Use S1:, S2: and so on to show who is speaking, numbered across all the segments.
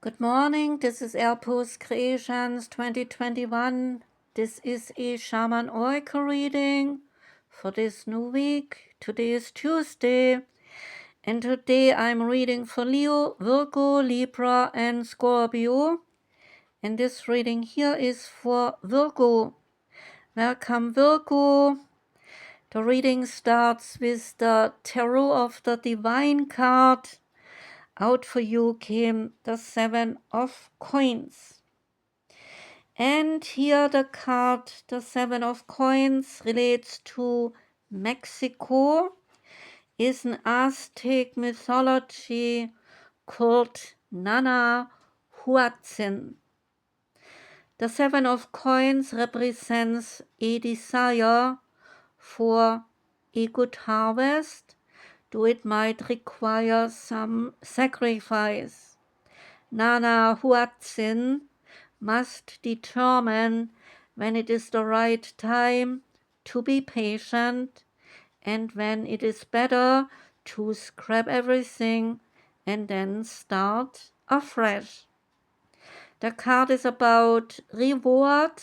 S1: Good morning, this is Empress Creations 2021. This is a Shaman Oracle reading for this new week. Today is Tuesday, and today I'm reading for Leo, Virgo, Libra, and Scorpio. And this reading here is for Virgo. Welcome, Virgo. The reading starts with the Tarot of the Divine card. Out for you came the Seven of Coins. And here the card, the Seven of Coins, relates to Mexico, is an Aztec mythology called Nanahuatzin. The Seven of Coins represents a desire for a good harvest, though it might require some sacrifice. Nanahuatzin must determine when it is the right time to be patient and when it is better to scrap everything and then start afresh. The card is about reward,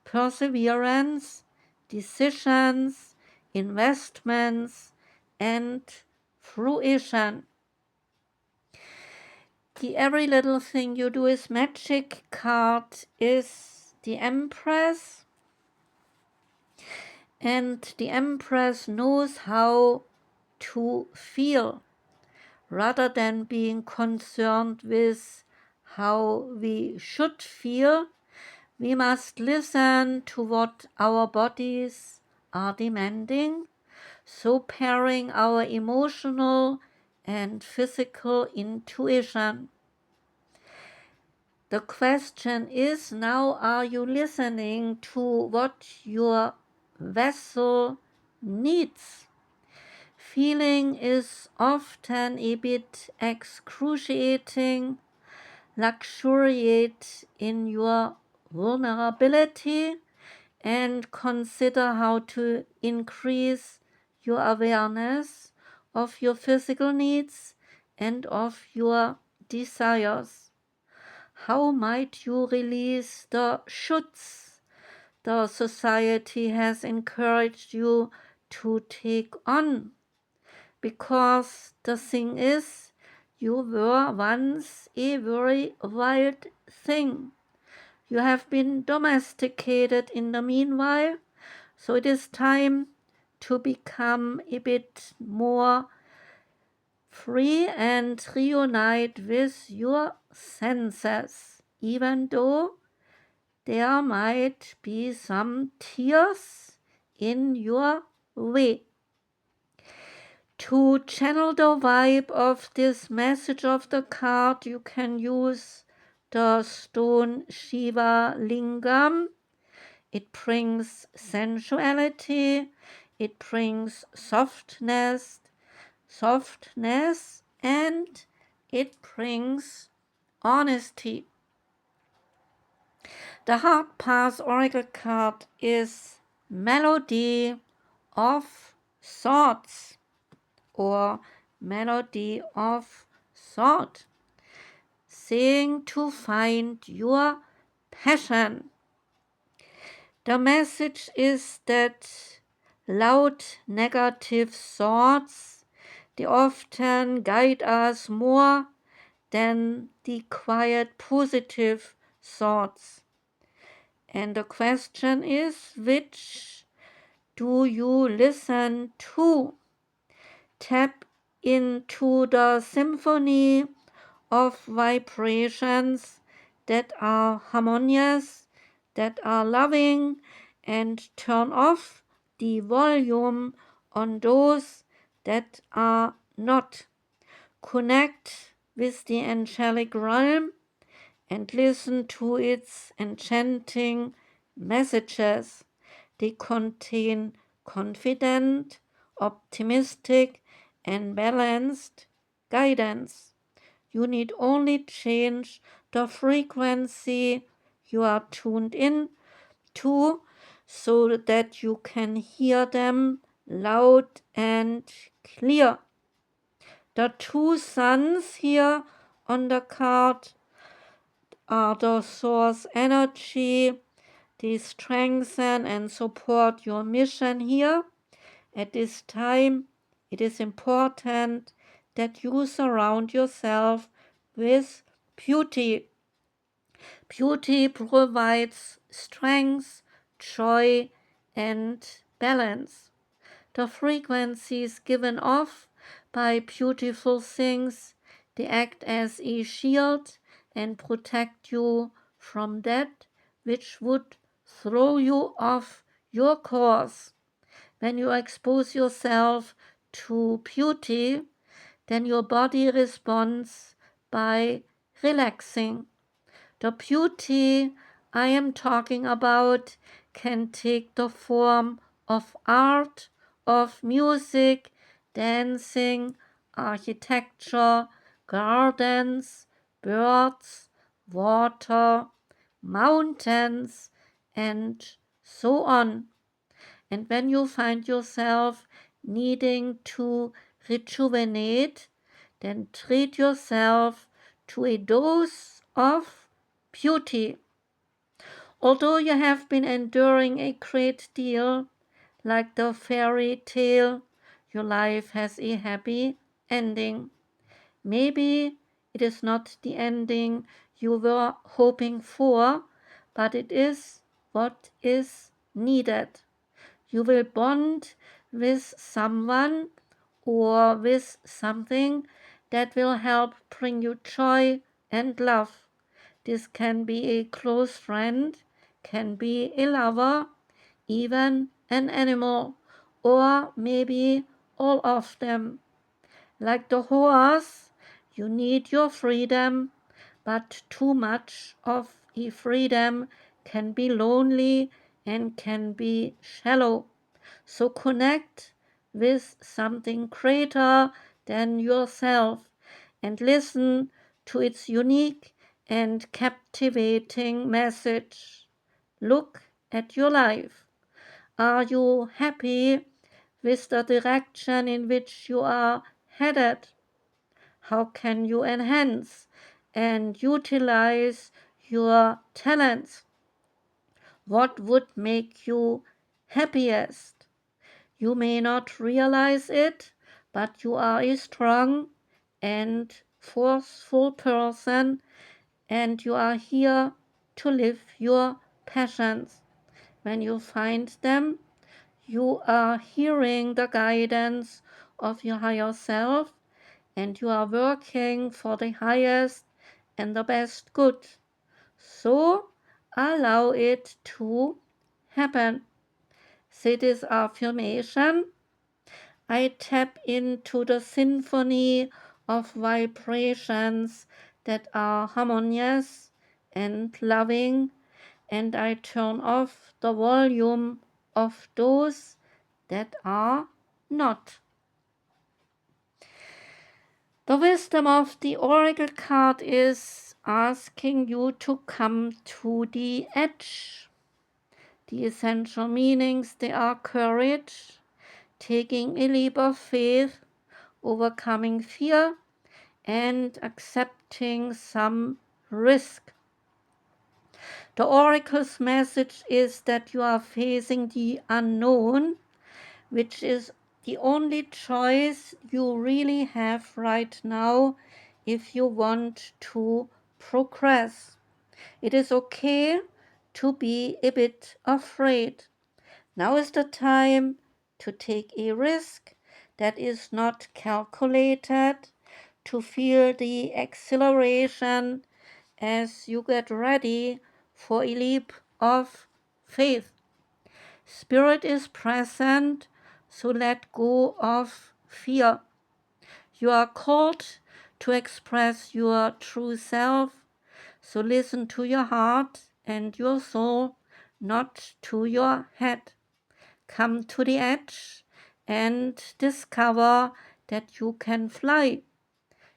S1: perseverance, decisions, investments, and fruition. The Every Little Thing You Do Is Magic card is the Empress. And the Empress knows how to feel rather than being concerned with how we should feel. We must listen to what our bodies are demanding, so pairing our emotional and physical intuition. The question is now, are you listening to what your vessel needs? Feeling is often a bit excruciating. Luxuriate in your vulnerability and consider how to increase your awareness of your physical needs and of your desires. How might you release the shoulds the society has encouraged you to take on? Because the thing is, you were once a very wild thing. You have been domesticated in the meanwhile, so it is time to become a bit more free and reunite with your senses, even though there might be some tears in your way. To channel the vibe of this message of the card, you can use the stone Shiva Lingam. It brings sensuality, it brings softness, and it brings honesty. The Heart Path Oracle card is Melody of Thoughts or Melody of Thought, saying to find your passion. The message is that loud negative thoughts, they often guide us more than the quiet positive thoughts. And the question is, which do you listen to? Tap into the symphony of vibrations that are harmonious, that are loving, and turn off the volume on those that are not. Connect with the angelic realm and listen to its enchanting messages. They contain confident, optimistic, and balanced guidance. You need only change the frequency you are tuned in to so that you can hear them loud and clear. The two suns here on the card are the source energy. They strengthen and support your mission here. At this time, it is important that you surround yourself with beauty. Beauty provides strength, joy, and balance. The frequencies given off by beautiful things, they act as a shield and protect you from that which would throw you off your course. When you expose yourself to beauty, then your body responds by relaxing. The beauty I am talking about can take the form of art, of music, dancing, architecture, gardens, birds, water, mountains, and so on. And when you find yourself needing to rejuvenate, then treat yourself to a dose of beauty. Although you have been enduring a great deal, like the fairy tale, your life has a happy ending. Maybe it is not the ending you were hoping for, but it is what is needed. You will bond with someone or with something that will help bring you joy and love. This can be a close friend, can be a lover, even an animal, or maybe all of them. Like the horse, you need your freedom, but too much of a freedom can be lonely and can be shallow. So connect with something greater than yourself and listen to its unique and captivating message. Look at your life. Are you happy with the direction in which you are headed? How can you enhance and utilize your talents? What would make you happiest? You may not realize it, but you are a strong and forceful person, and you are here to live your passions. When you find them, you are hearing the guidance of your higher self, and you are working for the highest and the best good. So allow it to happen. Say this affirmation: I tap into the symphony of vibrations that are harmonious and loving, and I turn off the volume of those that are not. The wisdom of the oracle card is asking you to come to the edge. The essential meanings, they are courage, taking a leap of faith, overcoming fear, and accepting some risk. The oracle's message is that you are facing the unknown, which is the only choice you really have right now if you want to progress. It is okay to be a bit afraid. Now is the time to take a risk that is not calculated, to feel the exhilaration as you get ready for a leap of faith. Spirit is present, so let go of fear. You are called to express your true self, so listen to your heart and your soul, not to your head. Come to the edge and discover that you can fly.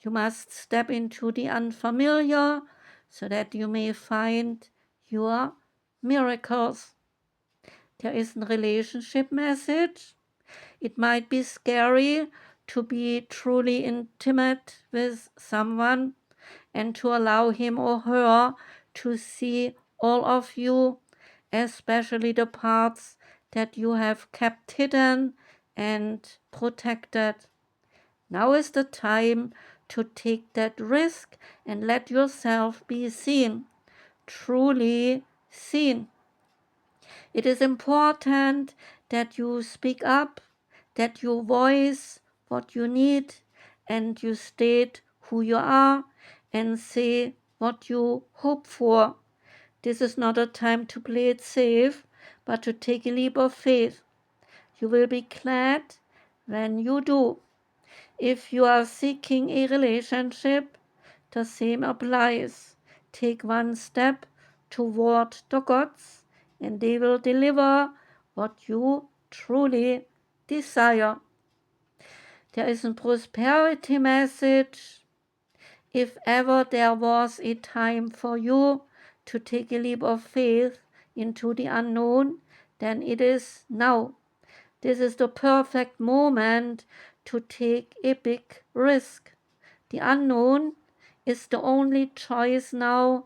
S1: You must step into the unfamiliar so that you may find your miracles. There is a relationship message. It might be scary to be truly intimate with someone, and to allow him or her to see all of you, especially the parts that you have kept hidden and protected. Now is the time to take that risk and let yourself be seen, truly seen. It is important that you speak up, that you voice what you need, and you state who you are and say what you hope for. This is not a time to play it safe, but to take a leap of faith. You will be glad when you do. If you are seeking a relationship, the same applies. Take one step toward the gods, and they will deliver what you truly desire. There is a prosperity message. If ever there was a time for you to take a leap of faith into the unknown, then it is now. This is the perfect moment to take a big risk. The unknown is the only choice now,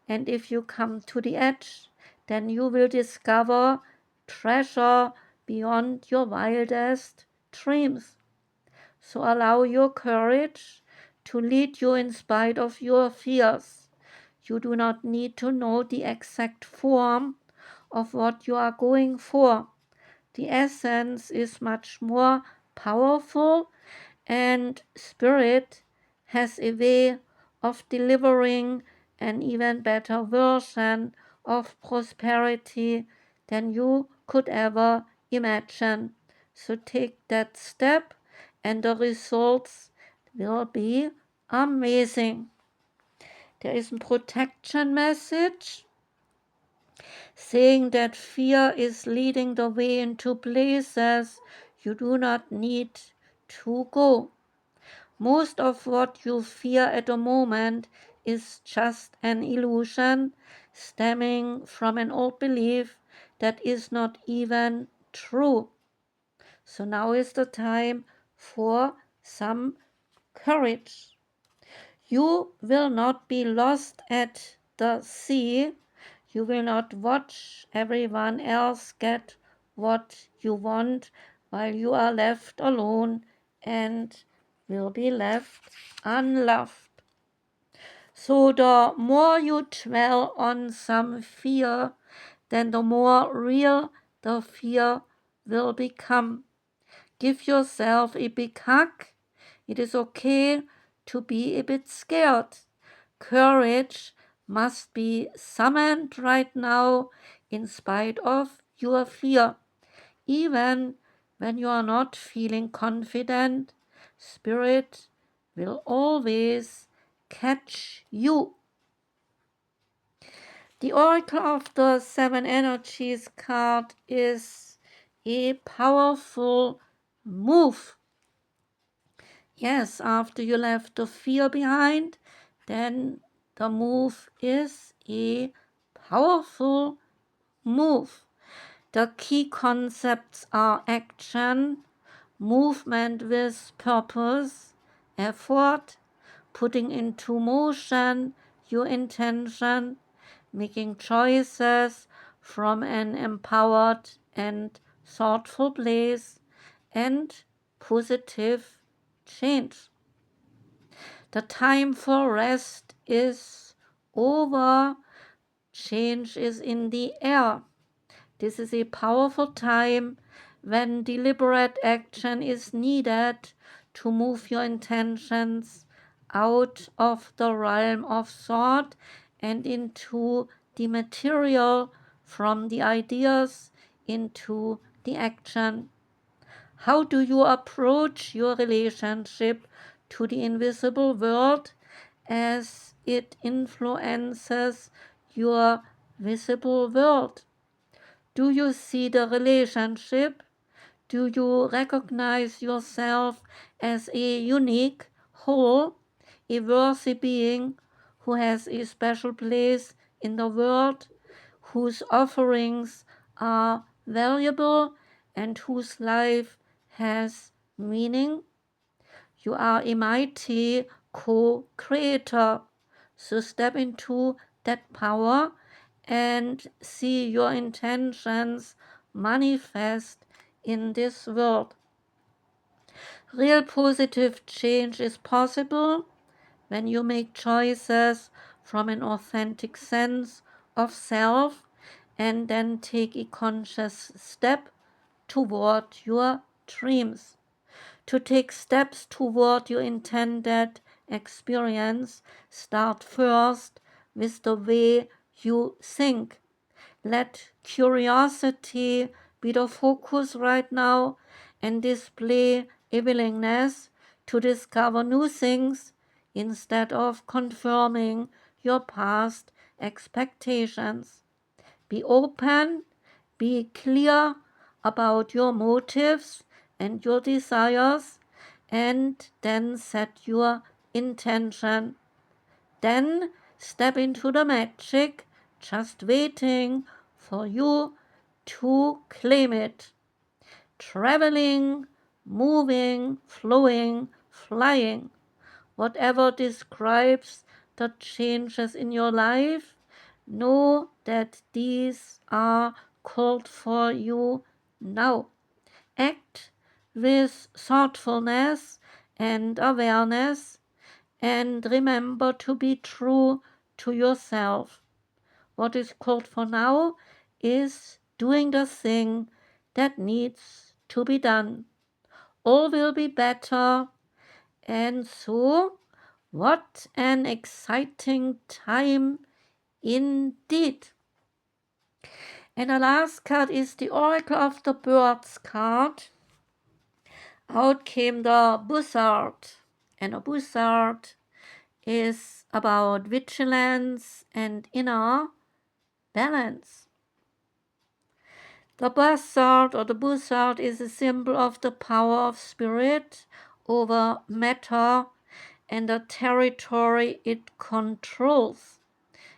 S1: and if you come to the edge, then you will discover treasure beyond your wildest dreams. So allow your courage to lead you in spite of your fears. You do not need to know the exact form of what you are going for. The essence is much more powerful, and Spirit has a way of delivering an even better version of prosperity than you could ever imagine. So take that step, and the results will be amazing. There is a protection message saying that fear is leading the way into places you do not need to go. Most of what you fear at the moment is just an illusion stemming from an old belief that is not even true. So now is the time for some courage. You will not be lost at the sea. You will not watch everyone else get what you want while you are left alone and will be left unloved. So the more you dwell on some fear, then the more real the fear will become. Give yourself a big hug. It is okay to be a bit scared. Courage must be summoned right now in spite of your fear. Even when you are not feeling confident, Spirit will always catch you. The Oracle of the Seven Energies card is a powerful move. Yes, after you left the fear behind, then the move is a powerful move. The key concepts are action, movement with purpose, effort, putting into motion your intention, making choices from an empowered and thoughtful place, and positive change. The time for rest is over. Change is in the air. This is a powerful time when deliberate action is needed to move your intentions out of the realm of thought and into the material, from the ideas into the action. How do you approach your relationship to the invisible world as it influences your visible world? Do you see the relationship? Do you recognize yourself as a unique whole, a worthy being who has a special place in the world, whose offerings are valuable, and whose life has meaning? You are a mighty co-creator. So step into that power and see your intentions manifest in this world. Real positive change is possible when you make choices from an authentic sense of self and then take a conscious step toward your dreams. To take steps toward your intended experience, start first with the way you think. Let curiosity be the focus right now and display a willingness to discover new things instead of confirming your past expectations. Be open, be clear about your motives and your desires, and then set your intention. Then step into the magic, just waiting for you to claim it. Traveling, moving, flowing, flying, whatever describes the changes in your life, know that these are called for you now. Act with thoughtfulness and awareness, and remember to be true to yourself. What is called for now is doing the thing that needs to be done. All will be better, and so what an exciting time indeed. And the last card is the Oracle of the Birds card. Out came the Buzzard, and a Buzzard is about vigilance and inner balance. The Buzzard is a symbol of the power of spirit over matter and the territory it controls.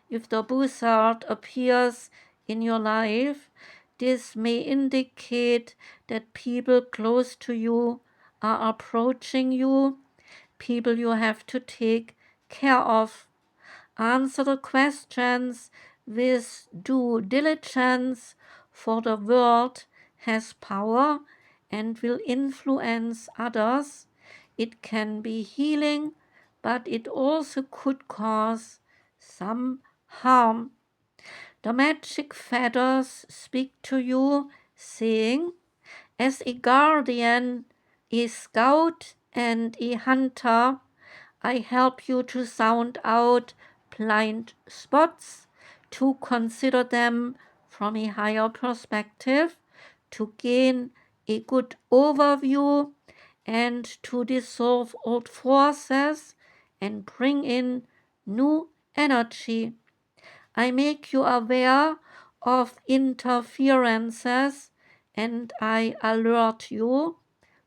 S1: If the Buzzard appears in your life, this may indicate that people close to you are approaching you, people you have to take care of. Answer the questions with due diligence, for the world has power and will influence others. It can be healing, but it also could cause some harm. The magic feathers speak to you, saying, as a guardian, a scout, and a hunter, I help you to sound out blind spots, to consider them from a higher perspective, to gain a good overview, and to dissolve old forces and bring in new energy. I make you aware of interferences, and I alert you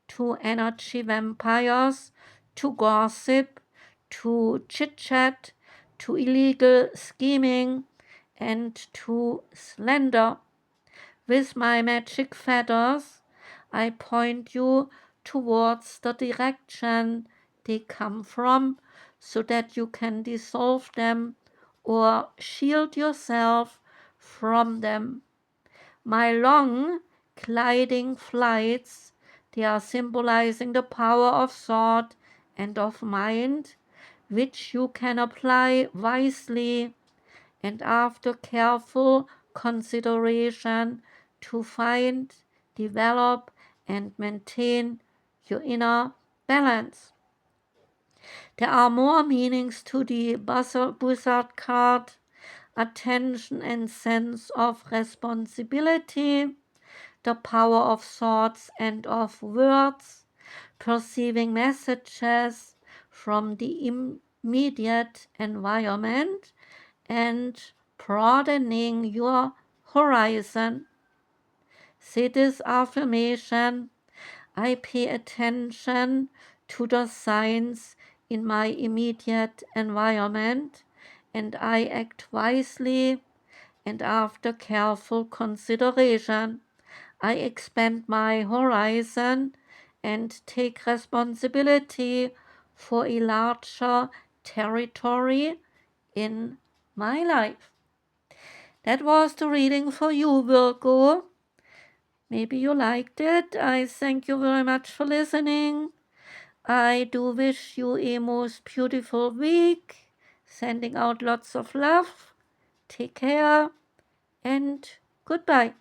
S1: to energy vampires, to gossip, to chit-chat, to illegal scheming, and to slander. With my magic feathers, I point you towards the direction they come from, so that you can dissolve them or shield yourself from them. My long gliding flights, they are symbolizing the power of thought and of mind, which you can apply wisely and after careful consideration to find, develop, and maintain your inner balance. There are more meanings to the Buzzard card: attention and sense of responsibility, the power of thoughts and of words, perceiving messages from the immediate environment, and broadening your horizon. Say this affirmation: I pay attention to the signs in my immediate environment, and I act wisely, and after careful consideration, I expand my horizon and take responsibility for a larger territory in my life. That was the reading for you, Virgo. Maybe you liked it. I thank you very much for listening. I do wish you a most beautiful week. Sending out lots of love. Take care and goodbye.